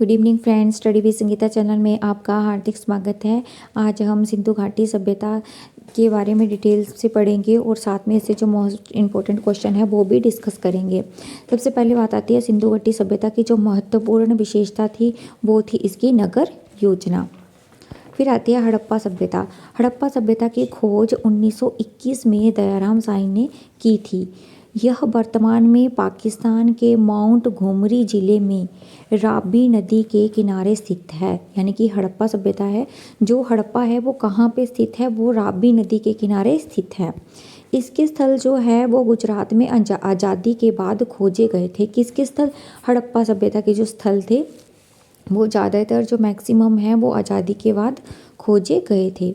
Good evening friends, study with Sangeeta channel में आपका हार्दिक स्वागत है। आज हम सिंधु घाटी सभ्यता के बारे में डिटेल से पढ़ेंगे और साथ में इससे जो मोस्ट इम्पोर्टेंट क्वेश्चन है वो भी डिस्कस करेंगे। सबसे पहले बात आती है सिंधु घाटी सभ्यता की जो महत्वपूर्ण विशेषता थी वो थी इसकी नगर योजना। फिर आती है हड़प्पा सभ्यता। हड़प्पा सभ्यता की खोज 1921 में दयाराम साईं ने की थी। यह वर्तमान में पाकिस्तान के माउंट घुमरी जिले में राबी नदी के किनारे स्थित है। यानी कि हड़प्पा सभ्यता है, जो हड़प्पा है वो कहाँ पे स्थित है, वो राबी नदी के किनारे स्थित है। इसके स्थल जो है वो गुजरात में आज़ादी के बाद खोजे गए थे। किसके स्थल? हड़प्पा सभ्यता के जो स्थल थे वो ज़्यादातर जो मैक्सिमम है वो आज़ादी के बाद खोजे गए थे।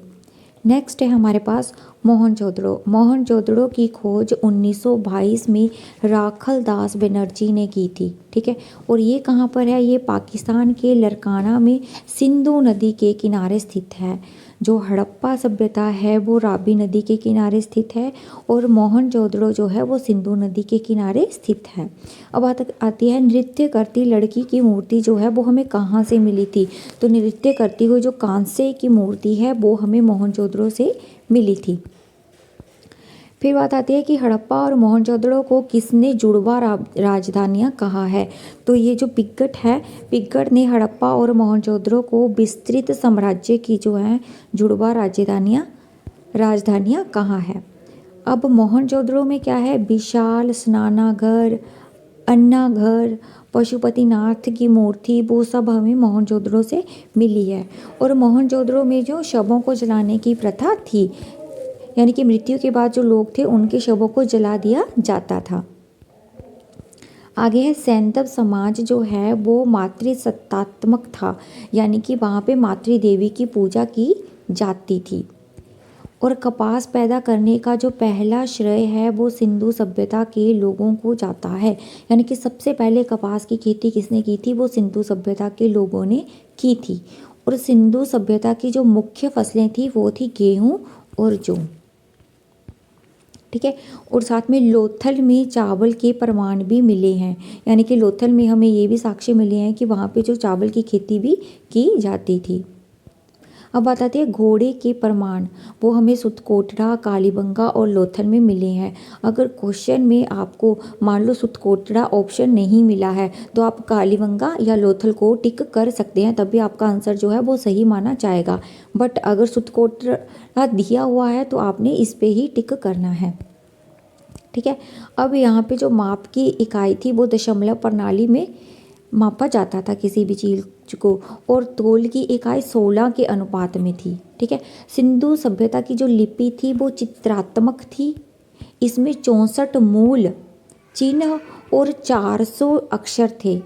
नेक्स्ट है हमारे पास मोहनजोदड़ो। मोहनजोदड़ो की खोज 1922 में राखल दास बनर्जी ने की थी। ठीक है, और ये कहाँ पर है? ये पाकिस्तान के लरकाना में सिंधु नदी के किनारे स्थित है। जो हड़प्पा सभ्यता है वो राबी नदी के किनारे स्थित है और मोहनजोदड़ो जो है वो सिंधु नदी के किनारे स्थित है। अब आती है नृत्य करती लड़की की मूर्ति जो है वो हमें कहाँ से मिली थी? तो नृत्य करती हुई जो कांसे की मूर्ति है वो हमें मोहनजोदड़ो से मिली थी। फिर बात आती है कि हड़प्पा और मोहनजोदड़ो को किसने जुड़वा राजधानियाँ कहा है? तो ये जो पिग्गट है, पिग्गट ने हड़प्पा और मोहनजोदड़ो को विस्तृत साम्राज्य की जो है जुड़वा राजधानियाँ कहा है। अब मोहनजोदड़ो में क्या है? विशाल स्नानाघर, अन्नाघर, पशुपतिनाथ की मूर्ति, वो सब हमें मोहनजोदड़ो से मिली है। और मोहनजोदड़ो में जो शवों को जलाने की प्रथा थी, यानी कि मृत्यु के बाद जो लोग थे उनके शवों को जला दिया जाता था। आगे है सैंतव समाज जो है वो मातृसत्तात्मक था, यानी कि वहाँ पे मातृ देवी की पूजा की जाती थी। और कपास पैदा करने का जो पहला श्रेय है वो सिंधु सभ्यता के लोगों को जाता है। यानी कि सबसे पहले कपास की खेती किसने की थी? वो सिंधु सभ्यता के लोगों ने की थी। और सिंधु सभ्यता की जो मुख्य फसलें थी वो थी गेहूँ और जौ। ठीक है, और साथ में लोथल में चावल के प्रमाण भी मिले हैं। यानी कि लोथल में हमें ये भी साक्ष्य मिले हैं कि वहाँ पे जो चावल की खेती भी की जाती थी। अब बात आती है घोड़े के प्रमाण, वो हमें सुतकोटड़ा, कालीबंगा और लोथल में मिले हैं। अगर क्वेश्चन में आपको मान लो सुतकोटड़ा ऑप्शन नहीं मिला है तो आप कालीबंगा या लोथल को टिक कर सकते हैं, तभी आपका आंसर जो है वो सही माना जाएगा। बट अगर सुतकोटड़ा दिया हुआ है तो आपने इस पे ही टिक करना है। ठीक है, अब यहाँ पे जो माप की इकाई थी वो दशमलव प्रणाली में मापा जाता था किसी भी चीज को, और तोल की इकाई 16 के अनुपात में थी। ठीक है, सिंधु सभ्यता की जो लिपि थी वो चित्रात्मक थी। इसमें 64 मूल चिन्ह और 400 अक्षर थे।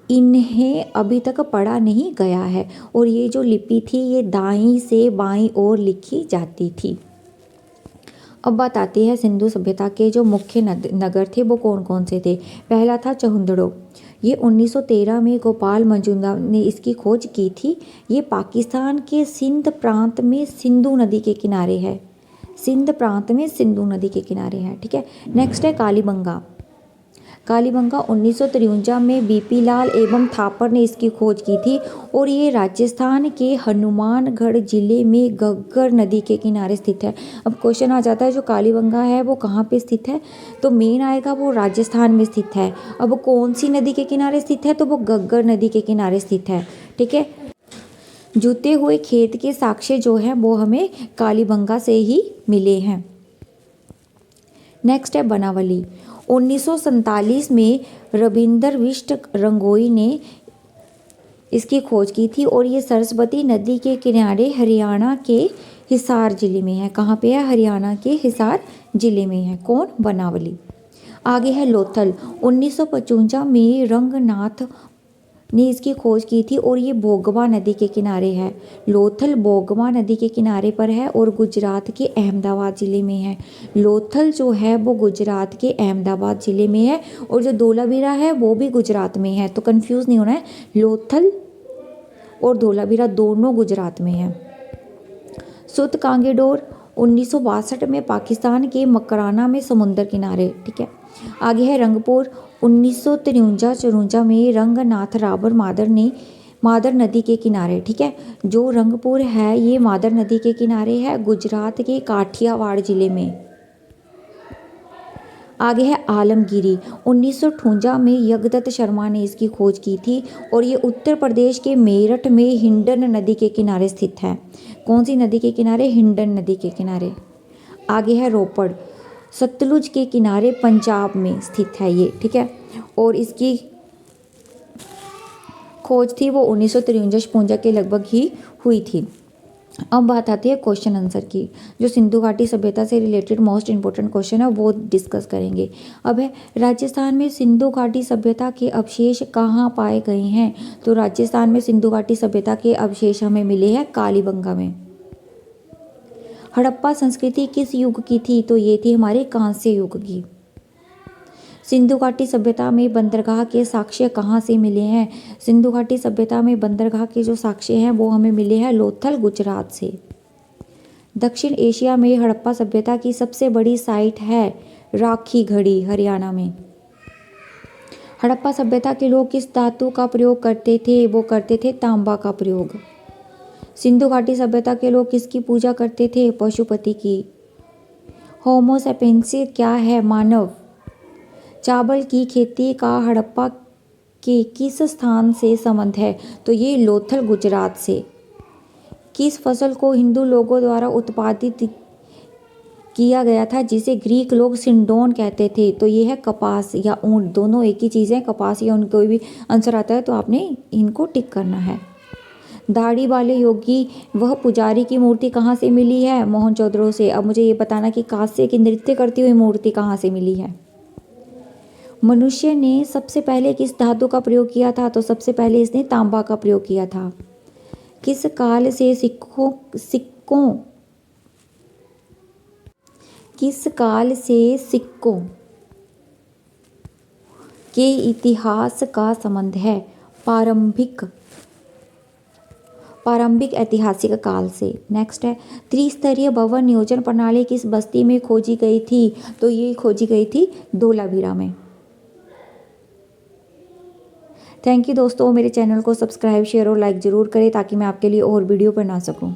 इन्हें अभी तक पढ़ा नहीं गया है और ये जो लिपि थी ये दाईं से बाईं ओर लिखी जाती थी। अब बात आती है सिंधु सभ्यता के जो मुख्य नगर थे वो कौन कौन से थे। पहला था चहुंदड़ो। ये 1913 में गोपाल मंजुनाथ ने इसकी खोज की थी। ये पाकिस्तान के सिंध प्रांत में सिंधु नदी के किनारे है। सिंध प्रांत में सिंधु नदी के किनारे है। ठीक है, नेक्स्ट है कालीबंगा। कालीबंगा 1953 में बीपी लाल एवं थापर ने इसकी खोज की थी और ये राजस्थान के हनुमानगढ़ जिले में घग्गर नदी के किनारे स्थित है। अब क्वेश्चन आ जाता है जो कालीबंगा है वो कहाँ पे स्थित है? तो मेन आएगा वो राजस्थान में स्थित है। अब कौन सी नदी के किनारे स्थित है? तो वो घग्गर नदी के किनारे स्थित है। ठीक है, जुते हुए खेत के साक्ष्य जो है वो हमें कालीबंगा से ही मिले हैं। नेक्स्ट है बनावली। 1947 में रविंदर विष्ट रंगोई ने इसकी खोज की थी और ये सरस्वती नदी के किनारे हरियाणा के हिसार जिले में है। कहाँ पे है? हरियाणा के हिसार जिले में है। कौन? बनावली। आगे है लोथल। 1955 में रंगनाथ ने इसकी खोज की थी और ये बोगवा नदी के किनारे है। लोथल बोगवा नदी के किनारे पर है और गुजरात के अहमदाबाद ज़िले में है। लोथल जो है वो गुजरात के अहमदाबाद ज़िले में है और जो धोलावीरा है वो भी गुजरात में है। तो कंफ्यूज नहीं होना है, लोथल और धोलावीरा दोनों गुजरात में है। सुत कांगेडोर 1962 में पाकिस्तान के मकराना में समुंदर किनारे। ठीक है, आगे है रंगपुर 1953-54 में रंगनाथ राबर मादर नदी के किनारे, ठीक है। जो रंगपुर है ये मादर नदी के किनारे है, गुजरात के काठियावाड़ जिले में। आगे है आलमगीरी। 1958 में यज्ञदत्त शर्मा ने इसकी खोज की थी और ये उत्तर प्रदेश के मेरठ में हिंडन नदी के किनारे स्थित है। कौन सी नदी के किनारे? हिंडन नदी के किनारे। आगे है रोपड़, सतलुज के किनारे पंजाब में स्थित है ये, ठीक है। और इसकी खोज थी वो 1953-54 के लगभग ही हुई थी। अब बात आती है क्वेश्चन आंसर की। जो सिंधु घाटी सभ्यता से रिलेटेड मोस्ट इंपॉर्टेंट क्वेश्चन है वो डिस्कस करेंगे। अब है राजस्थान में सिंधु घाटी सभ्यता के अवशेष कहाँ पाए गए हैं? तो राजस्थान में सिंधु घाटी सभ्यता के अवशेष हमें मिले हैं कालीबंगा में। हड़प्पा संस्कृति किस युग की थी? तो ये थी हमारे कांस्य युग की। सिंधु घाटी सभ्यता में बंदरगाह के साक्ष्य कहाँ से मिले हैं? सिंधु घाटी सभ्यता में बंदरगाह के जो साक्ष्य हैं वो हमें मिले हैं लोथल, गुजरात से। दक्षिण एशिया में हड़प्पा सभ्यता की सबसे बड़ी साइट है राखी गढ़ी, हरियाणा में। हड़प्पा सभ्यता के लोग किस धातु का प्रयोग करते थे? वो करते थे तांबा का प्रयोग। सिंधु घाटी सभ्यता के लोग किसकी पूजा करते थे? पशुपति की। होमो सैपियंस क्या है? मानव। चावल की खेती का हड़प्पा के किस स्थान से संबंध है? तो ये लोथल, गुजरात से। किस फसल को हिंदू लोगों द्वारा उत्पादित किया गया था जिसे ग्रीक लोग सिंडोन कहते थे? तो ये है कपास या ऊंट, दोनों एक ही चीज़ है। कपास या ऊंट, कोई भी आंसर आता है तो आपने इनको टिक करना है। दाढ़ी वाले योगी वह पुजारी की मूर्ति कहाँ से मिली है? मोहनजोदड़ो से। अब मुझे ये बताना कि कांस्य की नृत्य करती हुई मूर्ति कहाँ से मिली है? मनुष्य ने सबसे पहले किस धातु का प्रयोग किया था? तो सबसे पहले इसने तांबा का प्रयोग किया था। किस काल से सिक्कों के इतिहास का संबंध है? प्रारंभिक ऐतिहासिक काल से। नेक्स्ट है त्रिस्तरीय भवन नियोजन प्रणाली किस बस्ती में खोजी गई थी? तो ये खोजी गई थी धोलावीरा में। थैंक यू दोस्तों, मेरे चैनल को सब्सक्राइब, शेयर और लाइक ज़रूर करें ताकि मैं आपके लिए और वीडियो बना सकूं।